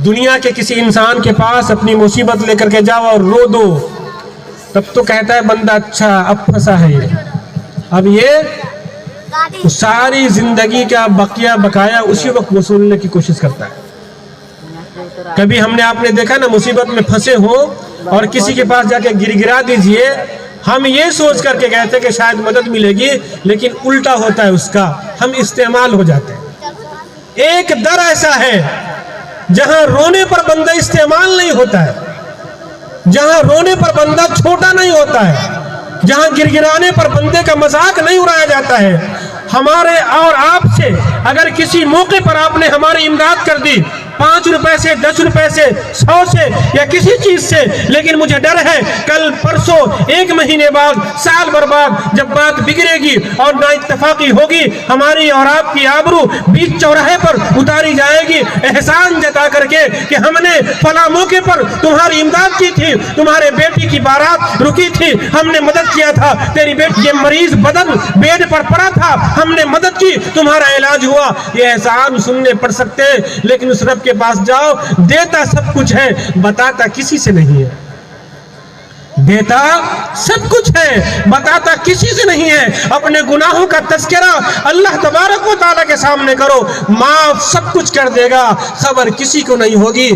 دنیا کے کسی انسان کے پاس اپنی مصیبت لے کر کے جاؤ اور رو دو، تب تو کہتا ہے بندہ اچھا اب پھنسا ہے یہ، اب یہ ساری زندگی کا بقایا اسی وقت وصولنے کی کوشش کرتا ہے۔ کبھی ہم نے آپ نے دیکھا نا مصیبت میں پھنسے ہو اور کسی کے پاس جا کے گرا دیجئے، ہم یہ سوچ کر کے کہتے ہیں کہ شاید مدد ملے گی، لیکن الٹا ہوتا ہے اس کا، ہم استعمال ہو جاتے ہیں۔ ایک در ایسا ہے جہاں رونے پر بندہ استعمال نہیں ہوتا ہے، جہاں رونے پر بندہ چھوٹا نہیں ہوتا ہے، جہاں گرانے پر بندے کا مذاق نہیں اڑایا جاتا ہے۔ ہمارے اور آپ سے اگر کسی موقع پر آپ نے ہماری امداد کر دی، 5 روپے سے، 10 روپے سے، 100 سے یا کسی چیز سے، لیکن مجھے ڈر ہے کل پرسوں 1 مہینے بعد، سال بھر بعد جب بات بگڑے گی اور نا اتفاقی ہوگی، ہماری اور آپ کی آبرو بیچ چوراہے پر اتاری جائے گی، احسان جتا کر کے کہ ہم نے فلاں موقع پر تمہاری امداد کی تھی، تمہارے بیٹی کی بارات رکی تھی، ہم نے مدد کیا تھا، تیری بیٹی یہ مریض بدن بیڈ پر پڑا تھا، ہم نے مدد کی، تمہارا علاج ہوا۔ یہ احسان سننے پڑ سکتے ہیں، لیکن اس رب کے پاس جاؤ، دیتا سب کچھ ہے، بتاتا کسی سے نہیں ہے۔ دیتا سب کچھ ہے، بتاتا کسی سے نہیں ہے۔ اپنے گناہوں کا تذکرہ اللہ تبارک و تعالیٰ کے سامنے کرو، معاف سب کچھ کر دے گا، خبر کسی کو نہیں ہوگی۔